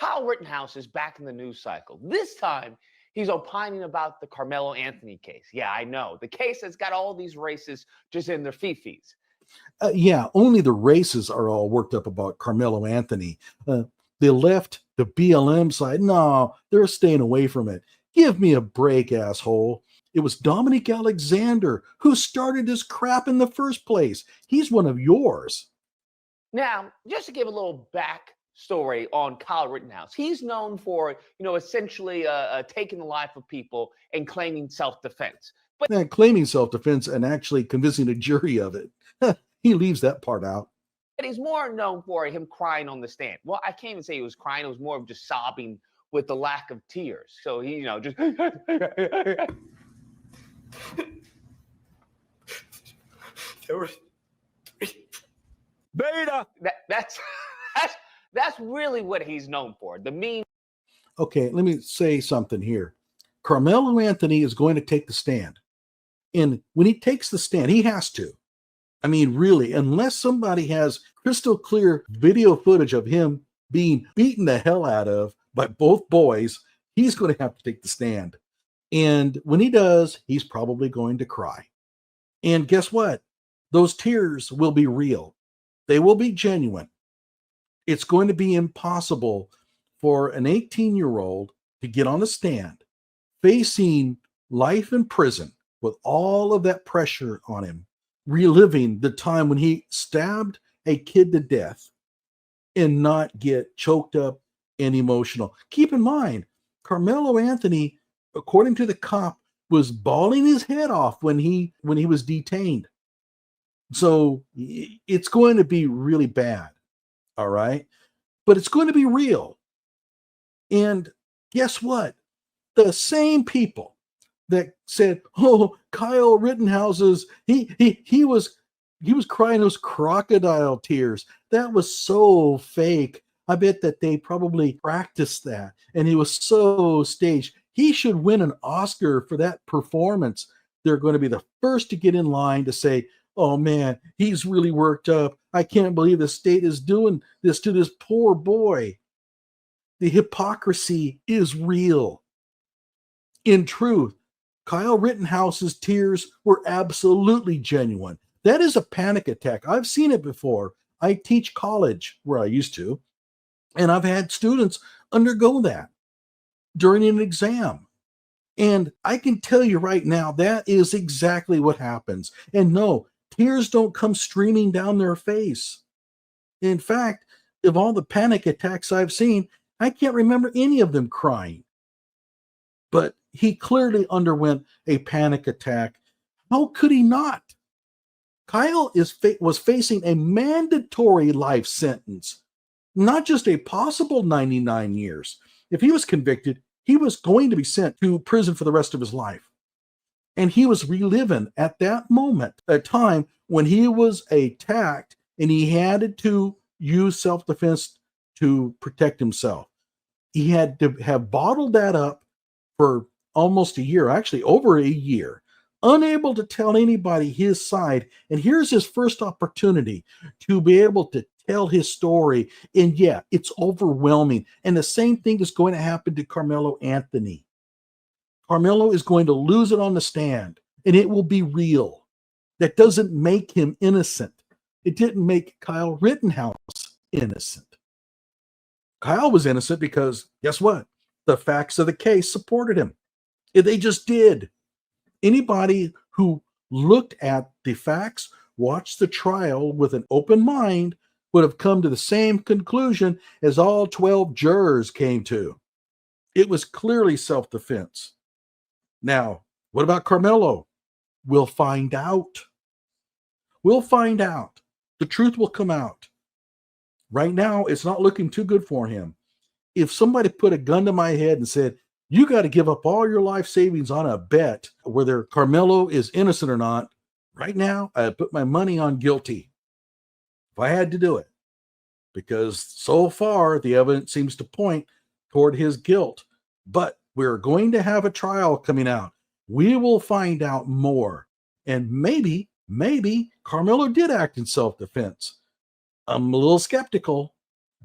Kyle Rittenhouse is back in the news cycle. This time, he's opining about the Carmelo Anthony case. Yeah, I know. The case that's got all these races just in their fifis. Yeah, only the races are all worked up about Carmelo Anthony. The left, the BLM side, no, they're staying away from it. Give me a break, asshole. It was Dominic Alexander who started this crap in the first place. He's one of yours. Now, just to give a little backstory on Kyle Rittenhouse, he's known for, essentially taking the life of people and claiming self-defense. But claiming self-defense and actually convincing a jury of it. He leaves that part out. But he's more known for him crying on the stand. Well, I can't even say he was crying. It was more of just sobbing with the lack of tears. So he, just. There were beta. That's really what he's known for. The mean. Okay, let me say something here. Carmelo Anthony is going to take the stand. And when he takes the stand, he has to. I mean, really, unless somebody has crystal clear video footage of him being beaten the hell out of by both boys, he's going to have to take the stand. And when he does, he's probably going to cry. And guess what? Those tears will be real. They will be genuine. It's going to be impossible for an 18-year-old to get on the stand facing life in prison with all of that pressure on him, reliving the time when he stabbed a kid to death and not get choked up and emotional. Keep in mind, Carmelo Anthony, according to the cop, was bawling his head off when he was detained. So it's going to be really bad, all right? But it's going to be real. And guess what? The same people that said, "Oh, Kyle Rittenhouse's he was crying those crocodile tears. That was so fake. I bet that they probably practiced that, and it was so staged. He should win an Oscar for that performance." They're going to be the first to get in line to say, "Oh man, he's really worked up. I can't believe the state is doing this to this poor boy." The hypocrisy is real. In truth, Kyle Rittenhouse's tears were absolutely genuine. That is a panic attack. I've seen it before. I teach college where I used to, and I've had students undergo that during an exam. And I can tell you right now, that is exactly what happens. And no, tears don't come streaming down their face. In fact, of all the panic attacks I've seen, I can't remember any of them crying. But he clearly underwent a panic attack. How could he not? Kyle was facing a mandatory life sentence, not just a possible 99 years. If he was convicted, he was going to be sent to prison for the rest of his life. And he was reliving at that moment a time when he was attacked and he had to use self-defense to protect himself. He had to have bottled that up for almost a year, actually over a year, unable to tell anybody his side. And here's his first opportunity to be able to tell his story. And yeah, it's overwhelming. And the same thing is going to happen to Carmelo Anthony. Carmelo is going to lose it on the stand, and it will be real. That doesn't make him innocent. It didn't make Kyle Rittenhouse innocent. Kyle was innocent because, guess what? The facts of the case supported him. They just did. Anybody who looked at the facts, watched the trial with an open mind, would have come to the same conclusion as all 12 jurors came to. It was clearly self-defense. Now, what about Carmelo? We'll find out. We'll find out. The truth will come out. Right now, it's not looking too good for him. If somebody put a gun to my head and said, "You got to give up all your life savings on a bet whether Carmelo is innocent or not," right now, I'd put my money on guilty if I had to do it. Because so far, the evidence seems to point toward his guilt. But we're going to have a trial coming out. We will find out more. And maybe Carmelo did act in self-defense. I'm a little skeptical,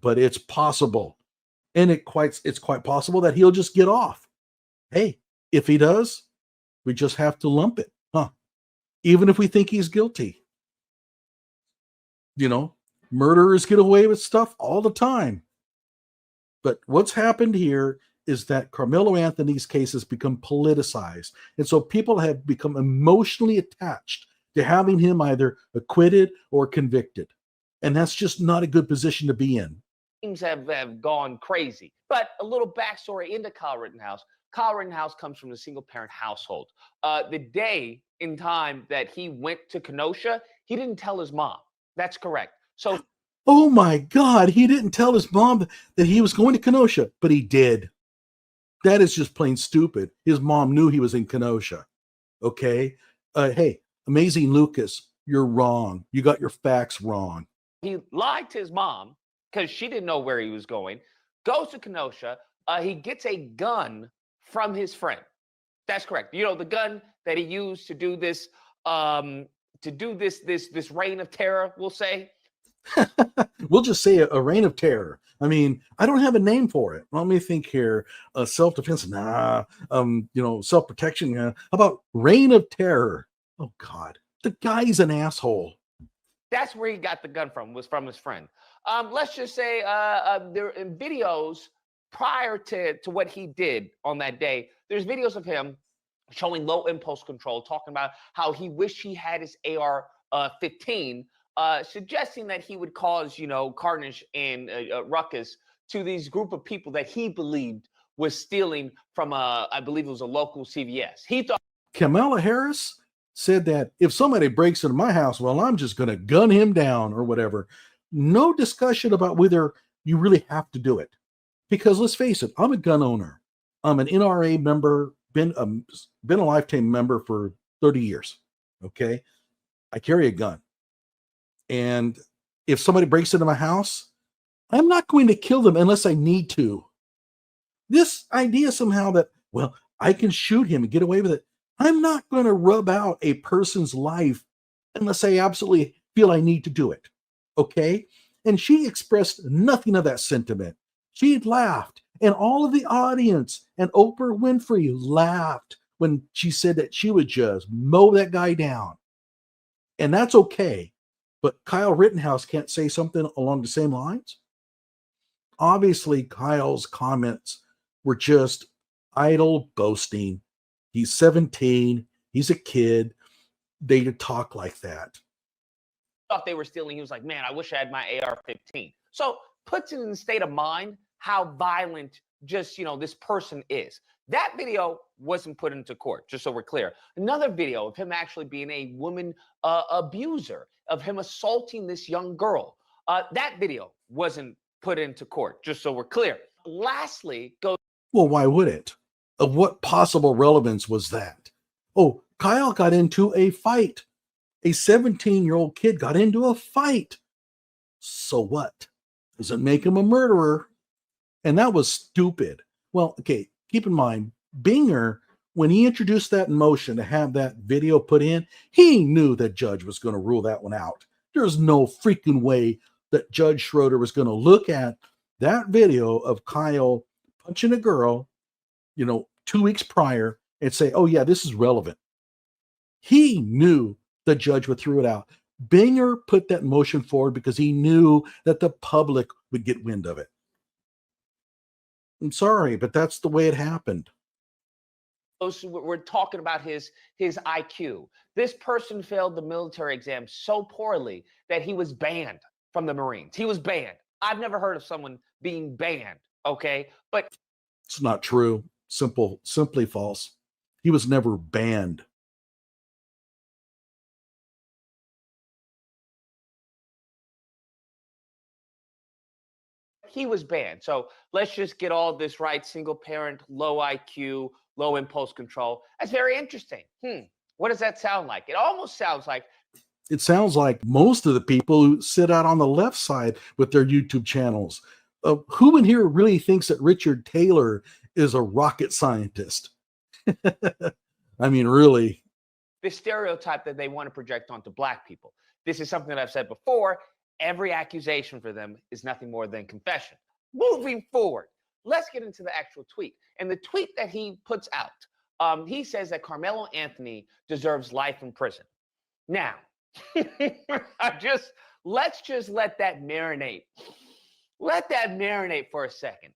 but it's possible. And it's quite possible that he'll just get off. Hey, if he does, we just have to lump it, huh? Even if we think he's guilty. You know, murderers get away with stuff all the time. But what's happened here is that Carmelo Anthony's case has become politicized. And so people have become emotionally attached to having him either acquitted or convicted. And that's just not a good position to be in. Teams have gone crazy. But a little backstory into Kyle Rittenhouse. Kyle Rittenhouse comes from a single parent household. The day in time that he went to Kenosha, he didn't tell his mom. That's correct. So, oh my God, he didn't tell his mom that he was going to Kenosha, but he did. That is just plain stupid. His mom knew he was in Kenosha. Okay. Hey, Amazing Lucas, you're wrong. You got your facts wrong. he lied to his mom because she didn't know where he was going, goes to Kenosha. He gets a gun from his friend. That's correct. You know, the gun that he used to do this, this reign of terror, we'll say. We'll just say a reign of terror. I mean, I don't have a name for it. Let me think here. Self-defense, nah. Self-protection. How about reign of terror? Oh God, the guy's an asshole. That's where he got the gun from, was from his friend. Let's just say there are videos prior to what he did on that day. There's videos of him showing low impulse control, talking about how he wished he had his AR-15, suggesting that he would cause, carnage and ruckus to these group of people that he believed was stealing from, I believe it was a local CVS. He thought Kamala Harris said that if somebody breaks into my house, well, I'm just going to gun him down or whatever. No discussion about whether you really have to do it. Because let's face it, I'm a gun owner. I'm an NRA member, been a lifetime member for 30 years. Okay. I carry a gun. And if somebody breaks into my house, I'm not going to kill them unless I need to. This idea somehow that, well, I can shoot him and get away with it. I'm not going to rub out a person's life unless I absolutely feel I need to do it. Okay? And she expressed nothing of that sentiment. She laughed, and all of the audience and Oprah Winfrey laughed when she said that she would just mow that guy down. And that's okay. But Kyle Rittenhouse can't say something along the same lines? Obviously, Kyle's comments were just idle boasting. He's 17. He's a kid. They talk like that. Thought they were stealing. He was like, man, I wish I had my AR-15. So puts it in the state of mind how violent just, this person is. That video wasn't put into court, just so we're clear. Another video of him actually being a woman abuser, of him assaulting this young girl. That video wasn't put into court, just so we're clear. Lastly, well, why would it? Of what possible relevance was that? Oh, Kyle got into a fight. A 17-year-old kid got into a fight. So what? Doesn't make him a murderer. And that was stupid. Well, okay, keep in mind, Binger, when he introduced that motion to have that video put in, he knew that Judge was going to rule that one out. There's no freaking way that Judge Schroeder was going to look at that video of Kyle punching a girl, 2 weeks prior and say, oh yeah, this is relevant. He knew the judge would throw it out. Binger put that motion forward because he knew that the public would get wind of it. I'm sorry, but that's the way it happened. We're talking about his IQ. This person failed the military exam so poorly that he was banned from the Marines. He was banned. I've never heard of someone being banned, okay? But it's not true. Simply false. He was never banned. He was banned. So let's just get all this right. Single parent, low IQ, low impulse control. That's very interesting. What does that sound like? It almost sounds like. It sounds like most of the people who sit out on the left side with their YouTube channels. Who in here really thinks that Richard Taylor is a rocket scientist? I mean, really. The stereotype that they want to project onto Black people. This is something that I've said before. Every accusation for them is nothing more than confession. Moving forward, let's get into the actual tweet. And the tweet that he puts out, he says that Carmelo Anthony deserves life in prison. Now, let's just let that marinate. Let that marinate for a second.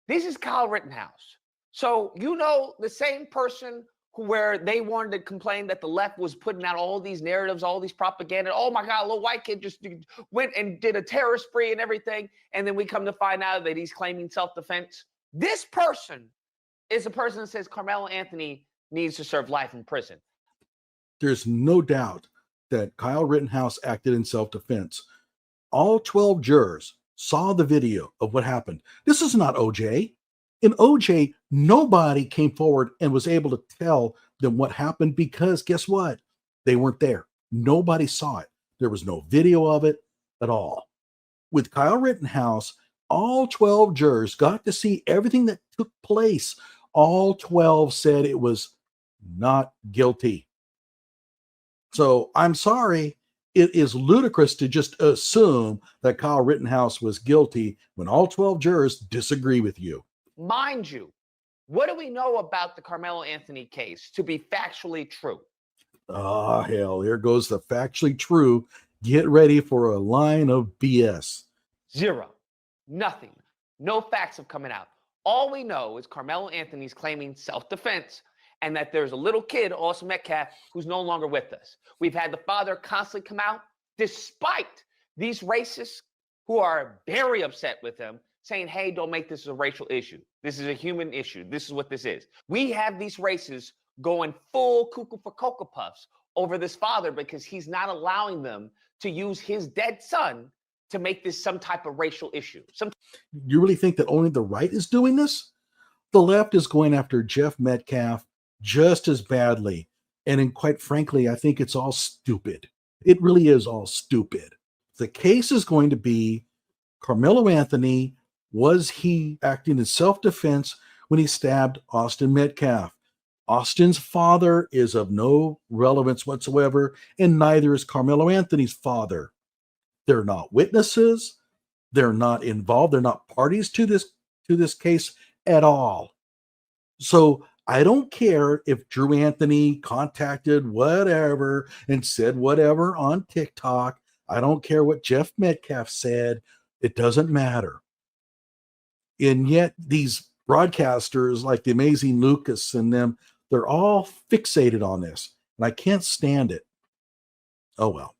This is Kyle Rittenhouse. So, the same person where they wanted to complain that the left was putting out all these narratives, all these propaganda. Oh my God, a little white kid just went and did a terror spree and everything. And then we come to find out that he's claiming self-defense. This person is a person that says Carmelo Anthony needs to serve life in prison. There's no doubt that Kyle Rittenhouse acted in self-defense. All 12 jurors saw the video of what happened. This is not OJ. In OJ, nobody came forward and was able to tell them what happened because guess what? They weren't there. Nobody saw it. There was no video of it at all. With Kyle Rittenhouse, all 12 jurors got to see everything that took place. All 12 said it was not guilty. So I'm sorry. It is ludicrous to just assume that Kyle Rittenhouse was guilty when all 12 jurors disagree with you. Mind you, what do we know about the Carmelo Anthony case to be factually true? Ah, hell, here goes the factually true. Get ready for a line of BS. Zero. Nothing. No facts have come out. All we know is Carmelo Anthony's claiming self-defense and that there's a little kid, Austin Metcalf, who's no longer with us. We've had the father constantly come out, despite these racists who are very upset with him, saying, hey, don't make this a racial issue. This is a human issue. This is what this is. We have these racists going full cuckoo for Cocoa Puffs over this father because he's not allowing them to use his dead son to make this some type of racial issue. You really think that only the right is doing this? The left is going after Jeff Metcalf just as badly. And quite frankly, I think it's all stupid. It really is all stupid. The case is going to be Carmelo Anthony. Was he acting in self-defense when he stabbed Austin Metcalf? Austin's father is of no relevance whatsoever, and neither is Carmelo Anthony's father. They're not witnesses. They're not involved. They're not parties to this case at all. So I don't care if Drew Anthony contacted whatever and said whatever on TikTok. I don't care what Jeff Metcalf said. It doesn't matter. And yet these broadcasters like the amazing Lucas and them, they're all fixated on this. And I can't stand it. Oh, well.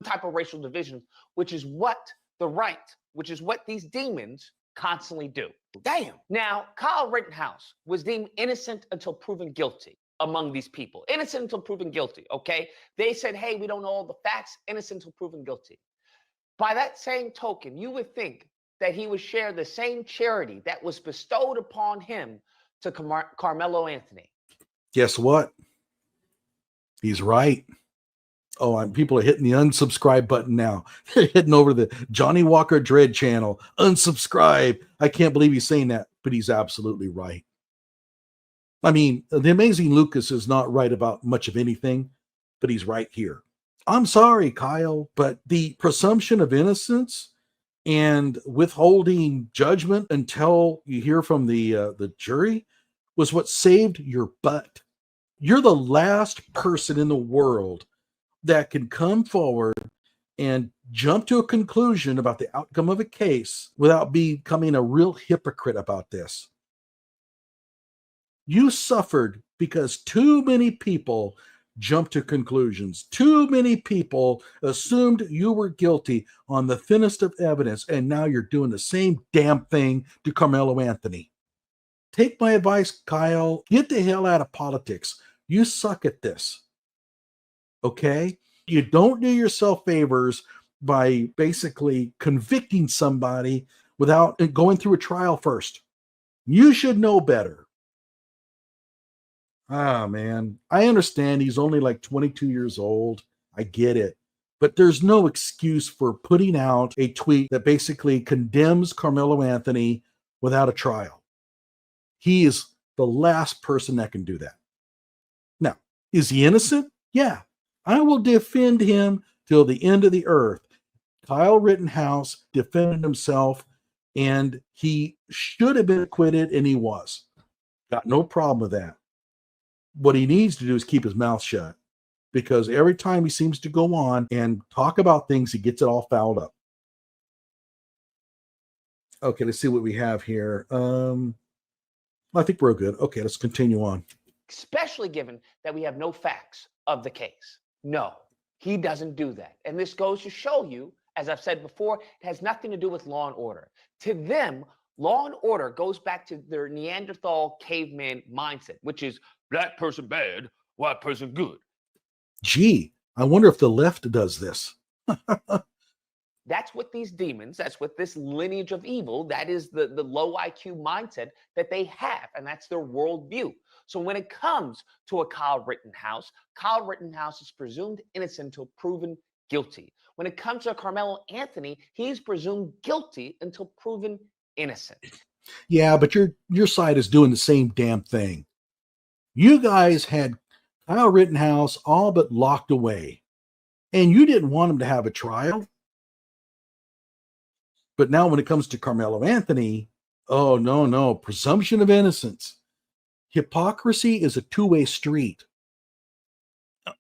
Type of racial division, which is what the right, which is what these demons constantly do. Damn. Now, Kyle Rittenhouse was deemed innocent until proven guilty among these people. Innocent until proven guilty, okay? They said, hey, we don't know all the facts, innocent until proven guilty. By that same token, you would think that he would share the same charity that was bestowed upon him to Carmelo Anthony. Guess what? He's right. Oh, and people are hitting the unsubscribe button now. They're hitting over the Johnny Walker Dread channel. Unsubscribe. I can't believe he's saying that, but he's absolutely right. I mean, the amazing Lucas is not right about much of anything, but he's right here. I'm sorry, Kyle, but the presumption of innocence and withholding judgment until you hear from the jury was what saved your butt. You're the last person in the world that can come forward and jump to a conclusion about the outcome of a case without becoming a real hypocrite about this. You suffered because too many people jumped to conclusions. Too many people assumed you were guilty on the thinnest of evidence, and now you're doing the same damn thing to Carmelo Anthony. Take my advice, Kyle. Get the hell out of politics. You suck at this. Okay? You don't do yourself favors by basically convicting somebody without going through a trial first. You should know better. Ah, man. I understand he's only like 22 years old. I get it. But there's no excuse for putting out a tweet that basically condemns Carmelo Anthony without a trial. He is the last person that can do that. Now, is he innocent? Yeah. I will defend him till the end of the earth. Kyle Rittenhouse defended himself And he should have been acquitted, and he was. Got no problem with that. What he needs to do is keep his mouth shut, because every time he seems to go on and talk about things, he gets it all fouled up. Okay, let's see what we have here. I think we're good. Okay, let's continue on. Especially given that we have no facts of the case. No, he doesn't do that. And this goes to show you, as I've said before, it has nothing to do with law and order. To them, law and order goes back to their Neanderthal caveman mindset, which is black person bad, white person good. Gee, I wonder if the left does this. That's what these demons, that's what this lineage of evil, that is the low IQ mindset that they have, and that's their worldview. So when it comes to a Kyle Rittenhouse is presumed innocent until proven guilty. When it comes to Carmelo Anthony, he's presumed guilty until proven innocent. Yeah, but your side is doing the same damn thing. You guys had Kyle Rittenhouse all but locked away, and you didn't want him to have a trial. But now when it comes to Carmelo Anthony, oh, no, presumption of innocence. Hypocrisy is a two-way street.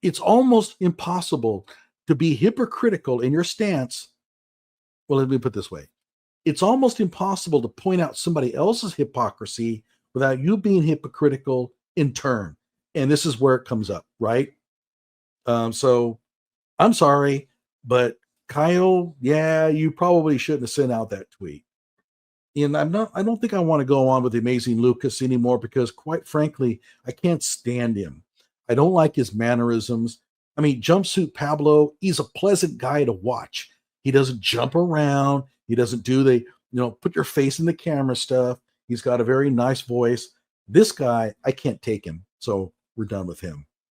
It's almost impossible to be hypocritical in your stance. Well, let me put it this way. It's almost impossible to point out somebody else's hypocrisy without you being hypocritical in turn. And this is where it comes up, right? So I'm sorry, but Kyle, yeah, you probably shouldn't have sent out that tweet. And I don't think I want to go on with the Amazing Lucas anymore, because quite frankly, I can't stand him. I don't like his mannerisms. I mean, Jumpsuit Pablo, he's a pleasant guy to watch. He doesn't jump around. He doesn't do the, put your face in the camera stuff. He's got a very nice voice. This guy, I can't take him. So we're done with him.